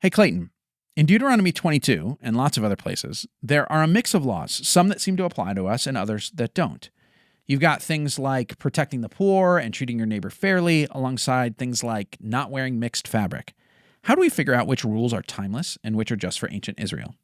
Hey, Clayton, in Deuteronomy 22 and lots of other places, there are a mix of laws, some that seem to apply to us and others that don't. You've got things like protecting the poor and treating your neighbor fairly, alongside things like not wearing mixed fabric. How do we figure out which rules are timeless and which are just for ancient Israel?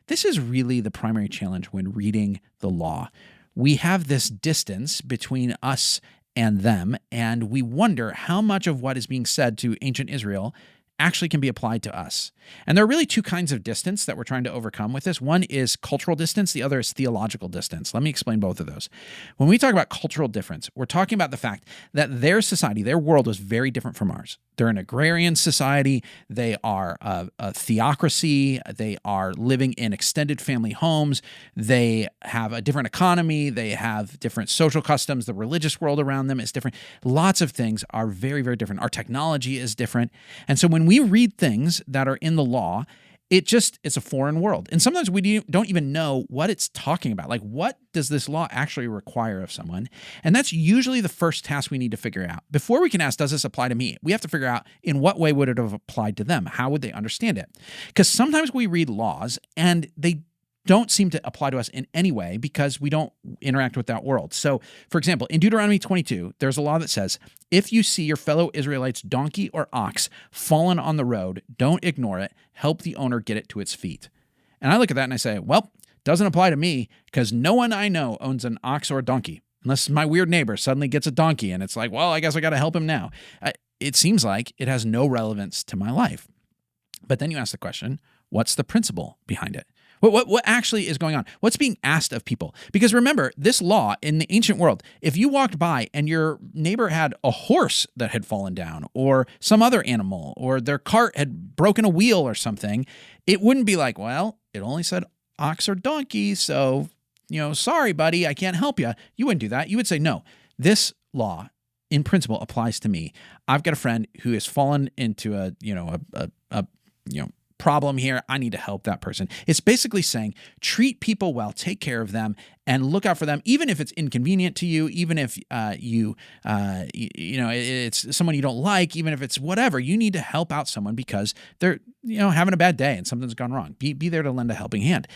This is really the primary challenge when reading the law. We have this distance between us and them, and we wonder how much of what is being said to ancient Israel actually can be applied to us. And there are really two kinds of distance that we're trying to overcome with this. One is cultural distance, the other is theological distance. Let me explain both of those. When we talk about cultural difference, we're talking about the fact that their society, their world was very different from ours. They're an agrarian society. They are a theocracy. They are living in extended family homes. They have a different economy. They have different social customs. The religious world around them is different. Lots of things are very, very different. Our technology is different. And so when we read things that are in the law, it's a foreign world. And sometimes we don't even know what it's talking about. Like, what does this law actually require of someone? And that's usually the first task we need to figure out. Before we can ask, does this apply to me? We have to figure out, in what way would it have applied to them? How would they understand it? Because sometimes we read laws and they don't seem to apply to us in any way because we don't interact with that world. So, for example, in Deuteronomy 22, there's a law that says, if you see your fellow Israelites' donkey or ox fallen on the road, don't ignore it. Help the owner get it to its feet. And I look at that and I say, well, doesn't apply to me because no one I know owns an ox or a donkey, unless my weird neighbor suddenly gets a donkey and it's like, well, I guess I got to help him now. It seems like it has no relevance to my life. But then you ask the question, what's the principle behind it? What actually is going on? What's being asked of people? Because remember, this law in the ancient world, if you walked by and your neighbor had a horse that had fallen down or some other animal or their cart had broken a wheel or something, it wouldn't be like, well, it only said ox or donkey, so, sorry, buddy, I can't help you. You wouldn't do that. You would say, no, this law in principle applies to me. I've got a friend who has fallen into a problem here. I need to help that person. It's basically saying, treat people well, take care of them, and look out for them, even if it's inconvenient to you, even if it's someone you don't like, even if it's whatever. You need to help out someone because they're having a bad day and something's gone wrong. Be there to lend a helping hand.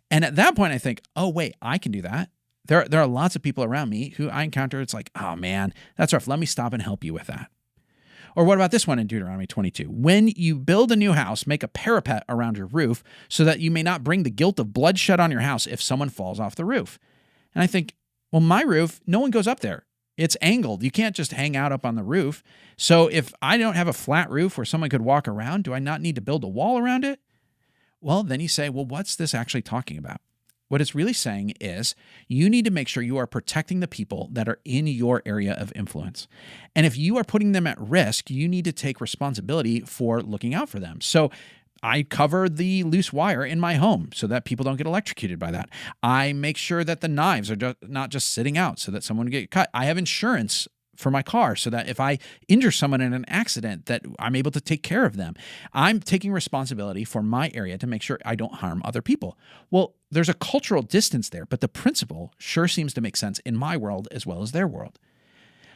And at that point, I think, oh wait, I can do that. There are lots of people around me who I encounter. It's like, oh man, that's rough. Let me stop and help you with that. Or what about this one in Deuteronomy 22? When you build a new house, make a parapet around your roof so that you may not bring the guilt of bloodshed on your house if someone falls off the roof. And I think, well, my roof, no one goes up there. It's angled. You can't just hang out up on the roof. So if I don't have a flat roof where someone could walk around, do I not need to build a wall around it? Well, then you say, well, what's this actually talking about? What it's really saying is you need to make sure you are protecting the people that are in your area of influence. And if you are putting them at risk, you need to take responsibility for looking out for them. So I cover the loose wire in my home so that people don't get electrocuted by that. I make sure that the knives are not just sitting out so that someone get cut. I have insurance for my car so that if I injure someone in an accident, that I'm able to take care of them. I'm taking responsibility for my area to make sure I don't harm other people. Well, there's a cultural distance there, but the principle sure seems to make sense in my world as well as their world.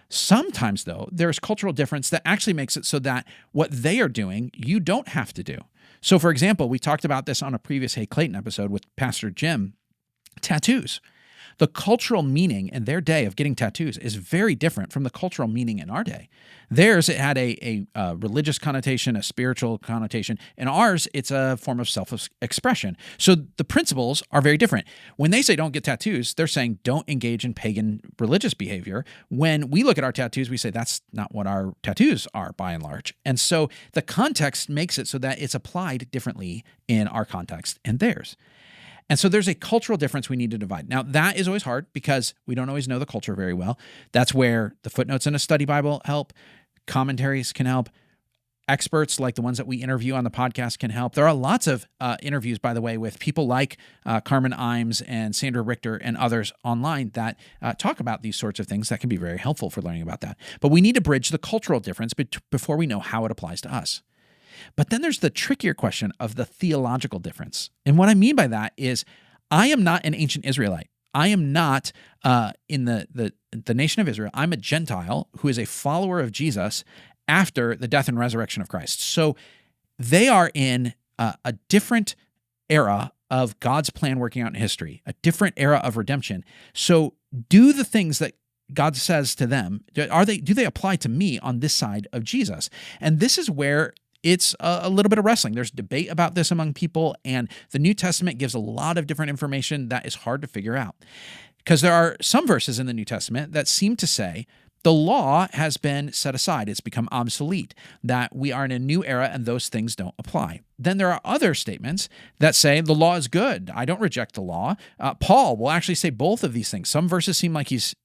Sometimes, though, there's cultural difference that actually makes it so that what they are doing, you don't have to do. So, for example, we talked about this on a previous Hey Clayton episode with Pastor Jim, tattoos. The cultural meaning in their day of getting tattoos is very different from the cultural meaning in our day. Theirs, it had a religious connotation, a spiritual connotation. In ours, it's a form of self-expression. So the principles are very different. When they say don't get tattoos, they're saying don't engage in pagan religious behavior. When we look at our tattoos, we say that's not what our tattoos are by and large. And so the context makes it so that it's applied differently in our context and theirs. And so there's a cultural difference we need to divide. Now, that is always hard because we don't always know the culture very well. That's where the footnotes in a study Bible help. Commentaries can help. Experts like the ones that we interview on the podcast can help. There are lots of interviews, by the way, with people like Carmen Imes and Sandra Richter and others online that talk about these sorts of things that can be very helpful for learning about that. But we need to bridge the cultural difference before we know how it applies to us. But then there's the trickier question of the theological difference. And what I mean by that is I am not an ancient Israelite. I am not in the nation of Israel. I'm a Gentile who is a follower of Jesus after the death and resurrection of Christ. So they are in a different era of God's plan working out in history, a different era of redemption. So do the things that God says to them, do they apply to me on this side of Jesus? And this is where it's a little bit of wrestling. There's debate about this among people, and the New Testament gives a lot of different information that is hard to figure out. Because there are some verses in the New Testament that seem to say the law has been set aside. It's become obsolete, that we are in a new era and those things don't apply. Then there are other statements that say the law is good. I don't reject the law. Paul will actually say both of these things. Some verses seem like he's,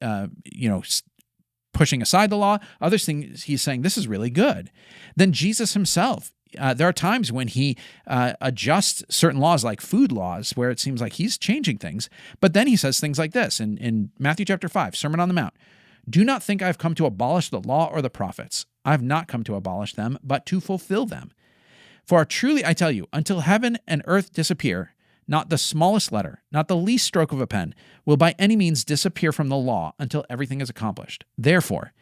pushing aside the law. Other things he's saying this is really good. Then Jesus himself, there are times when he adjusts certain laws like food laws where it seems like he's changing things. But then he says things like this in Matthew chapter 5, Sermon on the Mount. Do not think I've come to abolish the law or the prophets. I have not come to abolish them, but to fulfill them. For truly I tell you, until heaven and earth disappear, not the smallest letter, not the least stroke of a pen, will by any means disappear from the law until everything is accomplished. Therefore,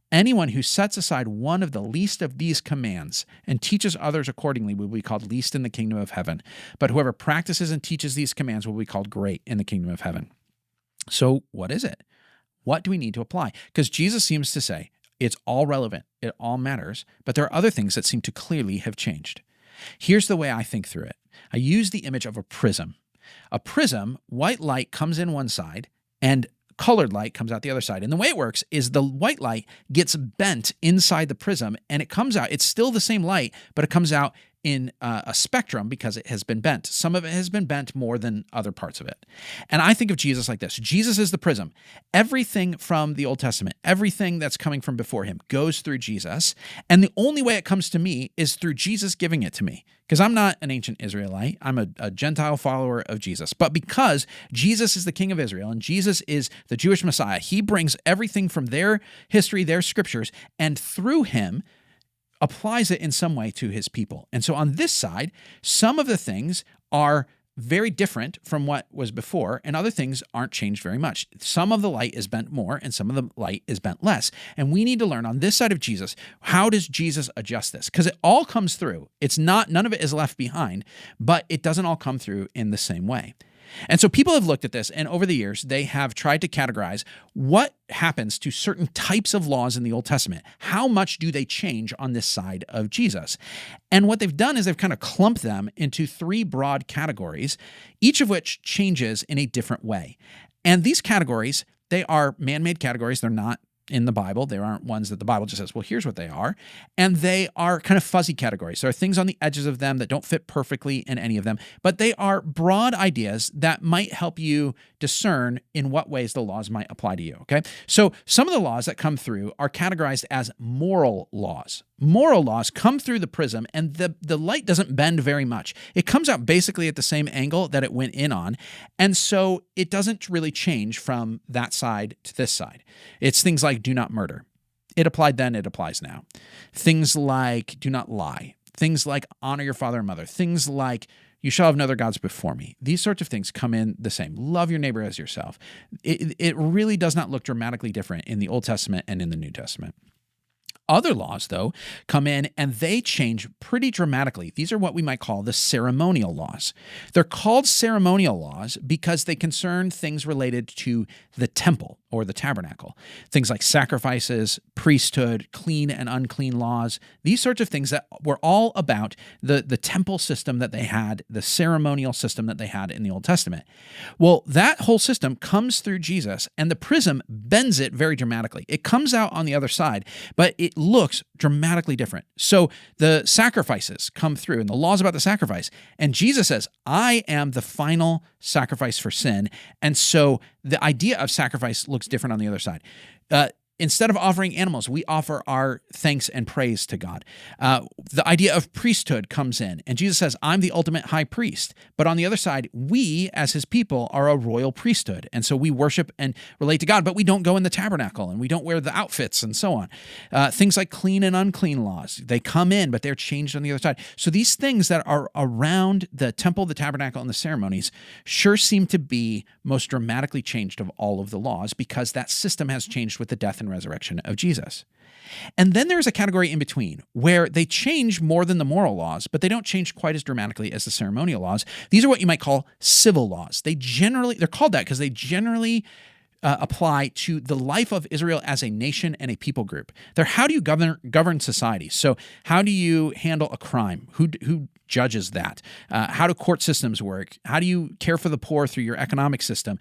anyone who sets aside one of the least of these commands and teaches others accordingly will be called least in the kingdom of heaven. But whoever practices and teaches these commands will be called great in the kingdom of heaven. So what is it? What do we need to apply? Because Jesus seems to say it's all relevant, it all matters, but there are other things that seem to clearly have changed. Here's the way I think through it. I use the image of a prism. A prism, white light comes in one side and colored light comes out the other side. And the way it works is the white light gets bent inside the prism and it comes out. It's still the same light, but it comes out in a spectrum because it has been bent. Some of it has been bent more than other parts of it. And I think of Jesus like this. Jesus is the prism. Everything from the Old Testament, everything that's coming from before him goes through Jesus. And the only way it comes to me is through Jesus giving it to me. Because I'm not an ancient Israelite. I'm a Gentile follower of Jesus. But because Jesus is the King of Israel and Jesus is the Jewish Messiah, he brings everything from their history, their scriptures, and through him applies it in some way to his people. And so on this side, some of the things are very different from what was before, and other things aren't changed very much. Some of the light is bent more, and some of the light is bent less. And we need to learn on this side of Jesus, how does Jesus adjust this? Because it all comes through. It's not, none of it is left behind, but it doesn't all come through in the same way. And so people have looked at this, and over the years, they have tried to categorize what happens to certain types of laws in the Old Testament. How much do they change on this side of Jesus? And what they've done is they've kind of clumped them into three broad categories, each of which changes in a different way. And these categories, they are man-made categories. They're not in the Bible. There aren't ones that the Bible just says, well, here's what they are. And they are kind of fuzzy categories. There are things on the edges of them that don't fit perfectly in any of them, but they are broad ideas that might help you discern in what ways the laws might apply to you, okay? So some of the laws that come through are categorized as moral laws. Moral laws come through the prism, and the light doesn't bend very much. It comes out basically at the same angle that it went in on, and so it doesn't really change from that side to this side. It's things like do not murder. It applied then, it applies now. Things like do not lie. Things like honor your father and mother. Things like you shall have no other gods before me. These sorts of things come in the same. Love your neighbor as yourself. It really does not look dramatically different in the Old Testament and in the New Testament. Other laws, though, come in and they change pretty dramatically. These are what we might call the ceremonial laws. They're called ceremonial laws because they concern things related to the temple or the tabernacle. Things like sacrifices, priesthood, clean and unclean laws, these sorts of things that were all about the temple system that they had, the ceremonial system that they had in the Old Testament. Well, that whole system comes through Jesus, and the prism bends it very dramatically. It comes out on the other side, but it looks dramatically different. So the sacrifices come through and the laws about the sacrifice. And Jesus says, I am the final sacrifice for sin. And so the idea of sacrifice looks different on the other side. Instead of offering animals, we offer our thanks and praise to God. The idea of priesthood comes in, and Jesus says, I'm the ultimate high priest. But on the other side, we, as his people, are a royal priesthood. And so we worship and relate to God, but we don't go in the tabernacle, and we don't wear the outfits, and so on. Things like clean and unclean laws, they come in, but they're changed on the other side. So these things that are around the temple, the tabernacle, and the ceremonies sure seem to be most dramatically changed of all of the laws, because that system has changed with the death and and resurrection of Jesus. And then there's a category in between where they change more than the moral laws, but they don't change quite as dramatically as the ceremonial laws. These are what you might call civil laws. They're called that because they generally apply to the life of Israel as a nation and a people group. They're how do you govern society? So how do you handle a crime? Who judges that? How do court systems work? How do you care for the poor through your economic system?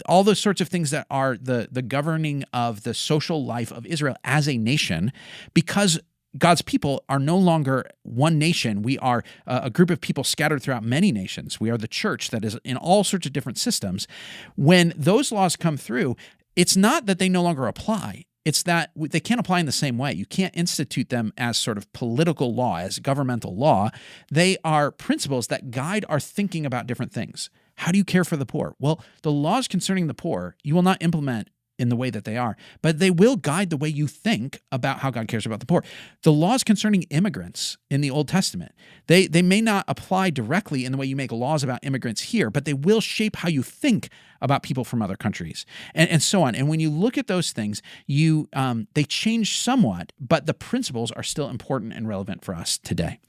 All those sorts of things that are the governing of the social life of Israel as a nation, because God's people are no longer one nation. We are a group of people scattered throughout many nations. We are the church that is in all sorts of different systems. When those laws come through, it's not that they no longer apply. It's that they can't apply in the same way. You can't institute them as sort of political law, as governmental law. They are principles that guide our thinking about different things. How do you care for the poor? Well, the laws concerning the poor, you will not implement in the way that they are, but they will guide the way you think about how God cares about the poor. The laws concerning immigrants in the Old Testament, they may not apply directly in the way you make laws about immigrants here, but they will shape how you think about people from other countries and so on. And when you look at those things, they change somewhat, but the principles are still important and relevant for us today.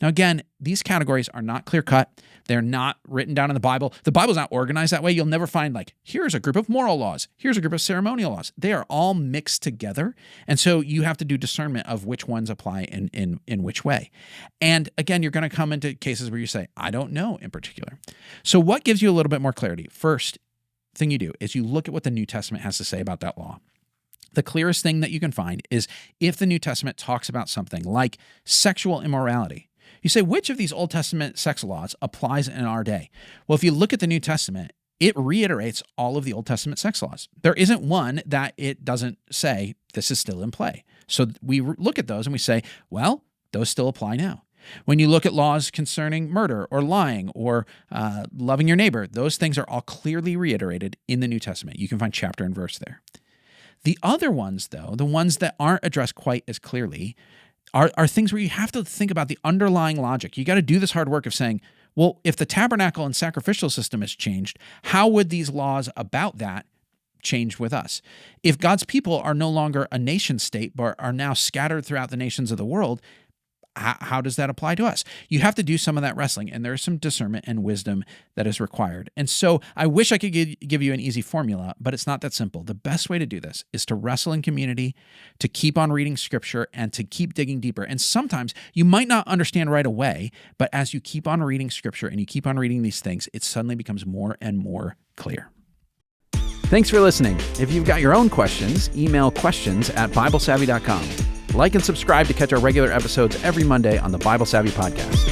Now, again, these categories are not clear-cut. They're not written down in the Bible. The Bible's not organized that way. You'll never find here's a group of moral laws. Here's a group of ceremonial laws. They are all mixed together. And so you have to do discernment of which ones apply in which way. And again, you're going to come into cases where you say, I don't know in particular. So what gives you a little bit more clarity? First thing you do is you look at what the New Testament has to say about that law. The clearest thing that you can find is if the New Testament talks about something like sexual immorality. You say, which of these Old Testament sex laws applies in our day? Well, if you look at the New Testament, it reiterates all of the Old Testament sex laws. There isn't one that it doesn't say this is still in play. So we look at those and we say, well, those still apply now. When you look at laws concerning murder or lying or loving your neighbor, those things are all clearly reiterated in the New Testament. You can find chapter and verse there. The other ones, though, the ones that aren't addressed quite as clearly, are things where you have to think about the underlying logic. You got to do this hard work of saying, well, if the tabernacle and sacrificial system has changed, how would these laws about that change with us? If God's people are no longer a nation state, but are now scattered throughout the nations of the world, how does that apply to us? You have to do some of that wrestling, and there's some discernment and wisdom that is required. And so I wish I could give you an easy formula, but it's not that simple. The best way to do this is to wrestle in community, to keep on reading scripture, and to keep digging deeper. And sometimes you might not understand right away, but as you keep on reading scripture and you keep on reading these things, it suddenly becomes more and more clear. Thanks for listening. If you've got your own questions, email questions@BibleSavvy.com. Like and subscribe to catch our regular episodes every Monday on the Bible Savvy Podcast.